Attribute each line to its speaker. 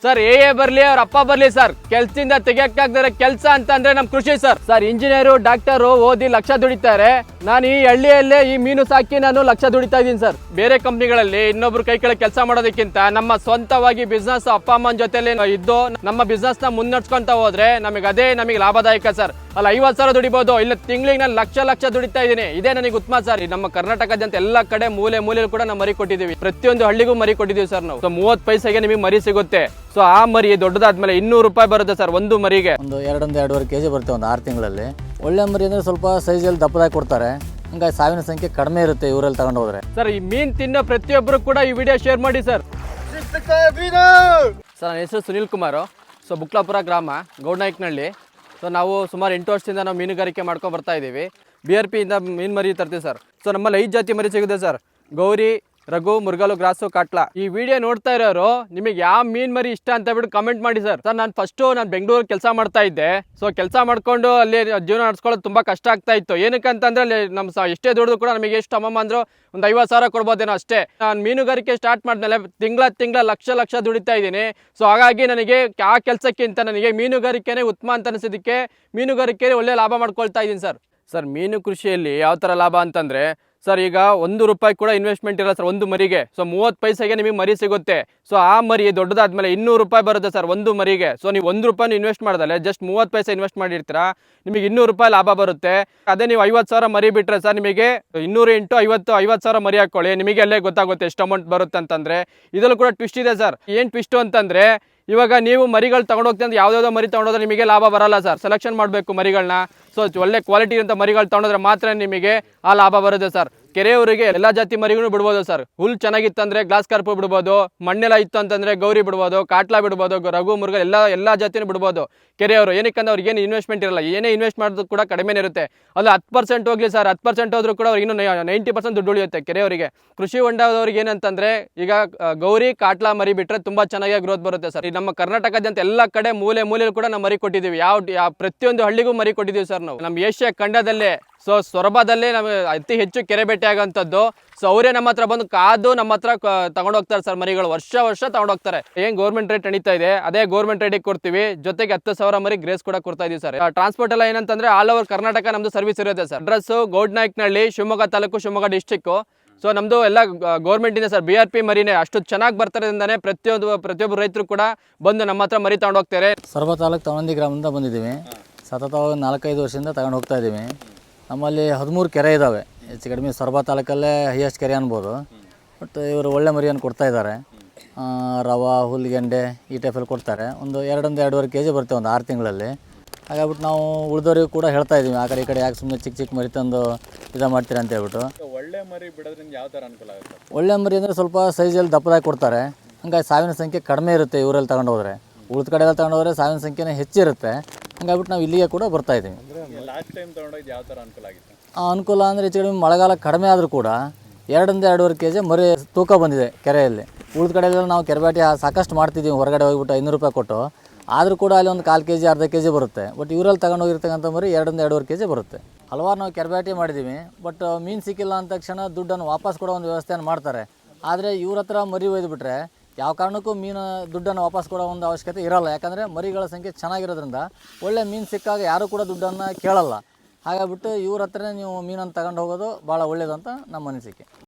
Speaker 1: Sir ಬರ್ಲಿ ಅವ್ರ ಅಪ್ಪ ಬರ್ಲಿ ಸರ್ ಕೆಲ್ಸದಿಂದ ತೆಗಿಯಕ್ಕಾಗ್ದಾರೆ ಕೆಲಸ ಅಂತ ಅಂದ್ರೆ ನಮ್ ಕೃಷಿ ಸರ್ ಇಂಜಿನಿಯರು ಡಾಕ್ಟರು ಓದಿ ಲಕ್ಷ ದುಡಿತಾರೆ. ನಾನು ಈ ಹಳ್ಳಿಯಲ್ಲೇ ಈ ಮೀನು ಸಾಕಿ ನಾನು ಲಕ್ಷ ದುಡಿತಾ ಇದ್ದೀನಿ ಸರ್. ಬೇರೆ ಕಂಪ್ನಿಗಳಲ್ಲಿ ಇನ್ನೊಬ್ರು ಕೈ ಕೆಳಗೆ ಕೆಲಸ ಮಾಡೋದಕ್ಕಿಂತ ನಮ್ಮ ಸ್ವಂತವಾಗಿ ಬಿಸ್ನೆಸ್ ಅಪ್ಪ ಅಮ್ಮನ ಜೊತೆಲಿ ಇದ್ದು ನಮ್ಮ ಬಿಸ್ನೆಸ್ ನ ಮುನ್ನಡೆಸ್ಕೊಂತ ಹೋದ್ರೆ ನಮಗೆ ಲಾಭದಾಯಕ ಸರ್. ಅಲ್ಲ 50,000 ದುಡಿಬಹುದು, ಇಲ್ಲ ತಿಂಗಳಿಗೆ ನಾನು ಲಕ್ಷ ದುಡಿತಾ ಇದ್ದೀನಿ. ಇದೇ ನನಗೆ ಉತ್ತಮ ಸರ್. ನಮ್ಮ ಕರ್ನಾಟಕದಂತ ಎಲ್ಲ ಕಡೆ ಮೂಲೆ ಕೂಡ ನಾವು ಮರಿ ಕೊಟ್ಟಿದ್ದೀವಿ. ಪ್ರತಿಯೊಂದು ಹಳ್ಳಿಗೂ ಮರಿ ಕೊಟ್ಟಿದ್ದೀವಿ ಸರ್ ನಾವು. 30 ಪೈಸೆಗೆ ನಿಮಗೆ ಮರಿ ಸಿಗುತ್ತೆ. ಸೊ ಆ ಮರಿ ದೊಡ್ಡದಾದ್ಮೇಲೆ 200 ರೂಪಾಯಿ ಬರುತ್ತೆ ಸರ್ ಒಂದು ಮರಿಗೆ.
Speaker 2: ಒಂದು 2-2.5 kg ಬರುತ್ತೆ ಒಂದು 6 ತಿಂಗಳಲ್ಲಿ. ಒಳ್ಳೆ ಮರಿ ಅಂದರೆ ಸ್ವಲ್ಪ ಸೈಜಲ್ಲಿ ದಪ್ಪದಾಗಿ ಕೊಡ್ತಾರೆ, ಹಂಗಾಗಿ ಸಾವಿನ ಸಂಖ್ಯೆ ಕಡಿಮೆ ಇರುತ್ತೆ ಇವರಲ್ಲಿ ತಗೊಂಡು ಹೋದ್ರೆ.
Speaker 1: ಸರ್ ಈ ಮೀನ್ ತಿನ್ನೋ ಪ್ರತಿಯೊಬ್ಬರು ಕೂಡ ಈ ವಿಡಿಯೋ ಶೇರ್ ಮಾಡಿ ಸರ್. ಸರ್ ನನ್ನ ಹೆಸರು ಸುನಿಲ್ ಕುಮಾರ್. ಸೊ ಬುಕ್ಲಾಪುರ ಗ್ರಾಮ ಗೌಡನಾಯಕನಹಳ್ಳಿ. ಸೊ ನಾವು ಸುಮಾರು 8 ವರ್ಷದಿಂದ ನಾವು ಮೀನುಗಾರಿಕೆ ಮಾಡ್ಕೊಂಡು ಬರ್ತಾ ಇದ್ದೀವಿ. BRP ಇಂದ ಮೀನು ಮರಿ ತರ್ತೀವಿ ಸರ್. ಸೊ ನಮ್ಮಲ್ಲಿ 5 ಜಾತಿ ಮರಿ ಸಿಗುತ್ತೆ ಸರ್. ಗೌರಿ, ರಘು, ಮುರ್ಗಲು, ಗ್ರಾಸು, ಕಾಟ್ಲಾ. ಈ ವಿಡಿಯೋ ನೋಡ್ತಾ ಇರೋರು ನಿಮಗೆ ಯಾವ ಮೀನ್ ಮರಿ ಇಷ್ಟ ಅಂತ ಬಿಟ್ಟು ಕಮೆಂಟ್ ಮಾಡಿ ಸರ್. ನಾನು ಬೆಂಗಳೂರು ಕೆಲಸ ಮಾಡ್ತಾ ಇದ್ದೆ. ಸೊ ಕೆಲಸ ಮಾಡ್ಕೊಂಡು ಅಲ್ಲಿ ಜೀವನ ನಡೆಸ್ಕೊಳ್ಳೋದು ತುಂಬಾ ಕಷ್ಟ ಆಗ್ತಾ ಇತ್ತು. ಏನಕ್ಕಂತಂದ್ರೆ ಅಲ್ಲಿ ನಮ್ಮ ಎಷ್ಟೇ ದುಡಿದು ಕೂಡ ನಮಗೆ ಎಷ್ಟು ಅಮ್ಮಮ್ಮ ಅಂದ್ರು ಒಂದು 50,000 ಕೊಡ್ಬೋದೇನೋ ಅಷ್ಟೇ. ನಾನು ಮೀನುಗಾರಿಕೆ ಸ್ಟಾರ್ಟ್ ಮಾಡಿದ್ಮೇಲೆ ತಿಂಗಳ ಲಕ್ಷ ದುಡಿತಾ ಇದ್ದೀನಿ. ಸೊ ಹಾಗಾಗಿ ನನಗೆ ಆ ಕೆಲಸಕ್ಕಿಂತ ನನಗೆ ಮೀನುಗಾರಿಕೆನೇ ಉತ್ತಮ ಅಂತ ಅನಿಸಿದ್ದಕ್ಕೆ ಮೀನುಗಾರಿಕೆಯಲ್ಲಿ ಒಳ್ಳೆ ಲಾಭ ಮಾಡ್ಕೊಳ್ತಾ ಇದ್ದೀನಿ ಸರ್. ಸರ್ ಮೀನು ಕೃಷಿಯಲ್ಲಿ ಯಾವ ಥರ ಲಾಭ ಅಂತಂದರೆ ಸರ್ ಈಗ 1 ರೂಪಾಯಿ ಕೂಡ ಇನ್ವೆಸ್ಟ್ಮೆಂಟ್ ಇರಲ್ಲ ಸರ್ ಒಂದು ಮರಿಗೆ. ಸೊ 30 ಪೈಸೆಗೆ ನಿಮಗೆ ಮರಿ ಸಿಗುತ್ತೆ. ಸೊ ಆ ಮರಿ ದೊಡ್ಡದಾದ್ಮೇಲೆ 200 ರೂಪಾಯಿ ಬರುತ್ತೆ ಸರ್ ಒಂದು ಮರಿಗೆ. ಸೊ ನೀವು 1 ರೂಪಾಯಿ ಇನ್ವೆಸ್ಟ್ ಮಾಡಿದ್ರೆ ಜಸ್ಟ್ 30 ಪೈಸೆ ಇನ್ವೆಸ್ಟ್ ಮಾಡಿರ್ತೀರಾ, ನಿಮಗೆ 200 ರೂಪಾಯಿ ಲಾಭ ಬರುತ್ತೆ. ಅದೇ ನೀವು 50,000 ಮರಿ ಬಿಟ್ಟರೆ ಸರ್ ನಿಮಗೆ 200 × 50,000 ಮರಿ ಹಾಕ್ಕೊಳ್ಳಿ, ನಿಮಗೆ ಅಲ್ಲೇ ಗೊತ್ತಾಗುತ್ತೆ ಎಷ್ಟು ಅಮೌಂಟ್ ಬರುತ್ತೆ ಅಂತಂದರೆ. ಇದರಲ್ಲೂ ಕೂಡ ಟ್ವಿಸ್ಟ್ ಇದೆ ಸರ್. ಏನು ಟ್ವಿಸ್ಟು ಅಂತಂದರೆ ಇವಾಗ ನೀವು ಮರಿಗಳು ತೊಗೊಂಡೋಗ್ತೀವಿ ಅಂತ ಯಾವುದಾವುದೋ ಮರಿ ತೊಗೊಂಡೋದ್ರೆ ನಿಮಗೆ ಲಾಭ ಬರಲ್ಲ ಸರ್. ಸೆಲೆಕ್ಷನ್ ಮಾಡಬೇಕು ಮರಿಗಳನ್ನ. ಸೊ ಒಳ್ಳೆ ಕ್ವಾಲಿಟಿ ಇರೋಂಥ ಮರಿಗಳು ತೊಗೊಂಡ್ರೆ ಮಾತ್ರ ನಿಮಗೆ ಆ ಲಾಭ ಬರುತ್ತೆ ಸರ್. ಕೆರೆಯವರಿಗೆ ಎಲ್ಲ ಜಾತಿ ಮರಿಗೂ ಬಿಡ್ಬೋದು ಸರ್. ಹುಲ್ ಚೆನ್ನಾಗಿತ್ತಂದ್ರೆ ಗ್ಲಾಸ್ ಕಾರ್ಪು ಬಿಡ್ಬೋದು, ಮಣ್ಣೆಲ್ಲ ಇತ್ತು ಅಂತಂದ್ರೆ ಗೌರಿ ಬಿಡ್ಬೋದು, ಕಾಟ್ಲಾ ಬಿಡ್ಬೋದು, ರಘು, ಮುರುಘ ಎಲ್ಲ ಜಾತಿನೂ ಬಿಡ್ಬೋದು ಕೆರೆಯವರು. ಏನಕ್ಕಂದ್ರೆ ಅವ್ರಿಗೆ ಏನು ಇನ್ವೆಸ್ಟ್ಮೆಂಟ್ ಇರಲ್ಲ, ಏನೇ ಇನ್ವೆಸ್ಟ್ ಮಾಡೋದು ಕೂಡ ಕಡಿಮೆ ಇರುತ್ತೆ. ಅದು 10% ಹೋಗಲಿ ಸರ್, 10% ಹೋದ್ರೂ ಕೂಡ ಅವ್ರಿಗೆ ಇನ್ನೂ 90% ದುಡ್ಡು ಉಳಿಯುತ್ತೆ ಕೆರೆಯವರಿಗೆ. ಕೃಷಿ ಹೊಂಡದವ್ರಿಗೆ ಏನಂತಂದ್ರೆ ಈಗ ಗೌರಿ, ಕಾಟ್ಲಾ ಮರಿ ಬಿಟ್ಟರೆ ತುಂಬಾ ಚೆನ್ನಾಗಿ ಗ್ರೋತ್ ಬರುತ್ತೆ ಸರ್. ನಮ್ಮ ಕರ್ನಾಟಕದಂತ ಎಲ್ಲ ಕಡೆ ಮೂಲೆ ಕೂಡ ನಾವು ಮರಿ ಕೊಟ್ಟಿದ್ದೀವಿ. ಯಾವ ಪ್ರತಿಯೊಂದು ಹಳ್ಳಿಗೂ ಮರಿ ಕೊಟ್ಟಿದ್ದೀವಿ ಸರ್ ನಾವು. ನಮ್ಮ ಏಷ್ಯಾ ಖಂಡದಲ್ಲೇ ಸೊ ಸೊರಬದಲ್ಲೇ ನಮಗೆ ಅತಿ ಹೆಚ್ಚು ಕೆರೆ ಭೇಟಿ ಆಗೋಂಥದ್ದು. ಸೊ ಅವರೇ ನಮ್ಮ ಹತ್ರ ಬಂದು ಕಾದು ನಮ್ಮ ಹತ್ರ ತಗೊಂಡೋಗ್ತಾರೆ ಸರ್ ಮರಿಗಳು. ವರ್ಷ ತಗೊಂಡೋಗ್ತಾರೆ. ಏನು ಗೌರ್ಮೆಂಟ್ ರೇಟ್ ನಡೀತಾ ಇದೆ ಅದೇ ಗೌರ್ಮೆಂಟ್ ರೇಟಿಗೆ ಕೊಡ್ತೀವಿ. ಜೊತೆಗೆ 10,000 ಮರಿ ಗ್ರೇಸ್ ಕೂಡ ಕೊಡ್ತಾ ಇದೀವಿ ಸರ್. ಟ್ರಾನ್ಸ್ಪೋರ್ಟ್ ಎಲ್ಲ ಏನಂತಂದ್ರೆ ಆಲ್ ಓವರ್ ಕರ್ನಾಟಕ ನಮ್ದು ಸರ್ವಿಸ್ ಇರುತ್ತೆ sir. Address Gowdanayakanahalli, Shivamogga taluk, Shivamogga district. So ನಮ್ಮದು ಎಲ್ಲ ಗೌರ್ಮೆಂಟ್ ಇದೆ ಸರ್. BRP ಮರಿನೇ ಅಷ್ಟು ಚೆನ್ನಾಗಿ ಬರ್ತಾರಿಂದಾನೆ ಪ್ರತಿಯೊಬ್ಬರು ರೈತರು ಕೂಡ ಬಂದು ನಮ್ಮ ಹತ್ರ ಮರಿ ತಗೊಂಡೋಗ್ತಾರೆ.
Speaker 2: ಸೊರಬ ತಾಲೂಕು ತವನಂದಿ ಗ್ರಾಮದಿಂದ ಬಂದಿದ್ದೀವಿ. ಸತತವಾಗಿ 4-5 ವರ್ಷದಿಂದ ತಗೊಂಡು ಹೋಗ್ತಾ ಇದ್ದೀವಿ. ನಮ್ಮಲ್ಲಿ 13 ಕೆರೆ ಇದ್ದಾವೆ. ಹೆಚ್ಚು ಕಡಿಮೆ ಸೊರಬ ತಾಲೂಕಲ್ಲೇ ಹೈಯೆಸ್ಟ್ ಕೆರೆ ಅನ್ಬೋದು. ಬಟ್ ಇವರು ಒಳ್ಳೆ ಮರಿಯನ್ನು ಕೊಡ್ತಾ ಇದ್ದಾರೆ. ರವೆ, ಹುಲ್ಗೆಂಡೆ ಈ ಟೈಪಲ್ಲಿ ಕೊಡ್ತಾರೆ. ಒಂದು 2-2.5 kg ಬರುತ್ತೆ ಒಂದು 6 ತಿಂಗಳಲ್ಲಿ. ಹಾಗಾಗ್ಬಿಟ್ಟು ನಾವು ಉಳಿದವ್ರಿಗೂ ಕೂಡ ಹೇಳ್ತಾ ಇದ್ದೀವಿ, ಆ ಕಡೆ ಈ ಕಡೆ ಯಾಕೆ ಸುಮ್ಮನೆ ಚಿಕ್ಕ ಮರಿ ತಂದು ಮಾಡ್ತೀರಾ ಅಂತ ಹೇಳ್ಬಿಟ್ಟು.
Speaker 3: ಒಳ್ಳೆ ಮರಿ ಬಿಡೋದ್ರಿಂದ ಯಾವ ಥರ ಅನುಕೂಲ ಆಗುತ್ತೆ?
Speaker 2: ಒಳ್ಳೆ ಮರಿ ಅಂದರೆ ಸ್ವಲ್ಪ ಸೈಜಲ್ಲಿ ದಪ್ಪದಾಗಿ ಕೊಡ್ತಾರೆ, ಹಂಗಾಗಿ ಸಾವಿನ ಸಂಖ್ಯೆ ಕಡಿಮೆ ಇರುತ್ತೆ ಇವರಲ್ಲಿ ತಗೊಂಡು ಹೋದರೆ. ಉಳಿದ ಕಡೆ ಎಲ್ಲ ತಗೊಂಡು ಹೋದರೆ ಸಾವಿನ ಸಂಖ್ಯೆನೇ ಹೆಚ್ಚಿರುತ್ತೆ. ಹಂಗಾಗ್ಬಿಟ್ಟು ನಾವು ಇಲ್ಲಿಗೆ ಕೂಡ ಬರ್ತಾ ಇದ್ದೀವಿ.
Speaker 3: ಲಾಸ್ಟ್ ಟೈಮ್ ತೊಗೊಂಡೋಗಿ ಯಾವ ಥರ ಅನುಕೂಲ ಆಗಿತ್ತು?
Speaker 2: ಅನುಕೂಲ ಅಂದರೆ ಹೆಚ್ಚು ಕಡಿಮೆ ಮಳೆಗಾಲ ಕಡಿಮೆ ಆದರೂ ಕೂಡ 2-2.5 kg ಮರಿ ತೂಕ ಬಂದಿದೆ ಕೆರೆಯಲ್ಲಿ. ಉಳಿದ ಕಡೆಯಲ್ಲ ನಾವು ಕೆರೆಬೇಟಿ ಸಾಕಷ್ಟು ಮಾಡ್ತಿದ್ದೀವಿ, ಹೊರಗಡೆ ಹೋಗ್ಬಿಟ್ಟು 500 ರೂಪಾಯಿ ಕೊಟ್ಟು. ಆದರೂ ಕೂಡ ಅಲ್ಲಿ ಒಂದು 1/4 kg ಅರ್ಧ kg ಬರುತ್ತೆ. ಬಟ್ ಇವರಲ್ಲಿ ತಗೊಂಡು ಹೋಗಿರ್ತಕ್ಕಂಥ ಮರಿ 2-2.5 kg ಬರುತ್ತೆ. ಹಲವಾರು ನಾವು ಕೆರೆಬೇಟಿ ಮಾಡಿದ್ದೀವಿ. ಬಟ್ ಮೀನು ಸಿಕ್ಕಿಲ್ಲ ಅಂದ ತಕ್ಷಣ ದುಡ್ಡನ್ನು ವಾಪಸ್ ಕೊಡೋ ಒಂದು ವ್ಯವಸ್ಥೆಯನ್ನು ಮಾಡ್ತಾರೆ. ಆದರೆ ಇವ್ರ ಹತ್ರ ಮರಿ ಒಯ್ದುಬಿಟ್ರೆ ಯಾವ ಕಾರಣಕ್ಕೂ ದುಡ್ಡನ್ನು ವಾಪಸ್ ಕೊಡೋ ಒಂದು ಅವಶ್ಯಕತೆ ಇರೋಲ್ಲ. ಯಾಕಂದರೆ ಮರಿಗಳ ಸಂಖ್ಯೆ ಚೆನ್ನಾಗಿರೋದ್ರಿಂದ ಒಳ್ಳೆ ಮೀನು ಸಿಕ್ಕಾಗ ಯಾರೂ ಕೂಡ ದುಡ್ಡನ್ನು ಕೇಳಲ್ಲ. ಹಾಗಾಗ್ಬಿಟ್ಟು ಇವ್ರ ಹತ್ರನೇ ನೀವು ಮೀನನ್ನು ತಗೊಂಡು ಹೋಗೋದು ಭಾಳ ಒಳ್ಳೆಯದು ಅಂತ ನಮ್ಮ ಅನಿಸಿಕೆ.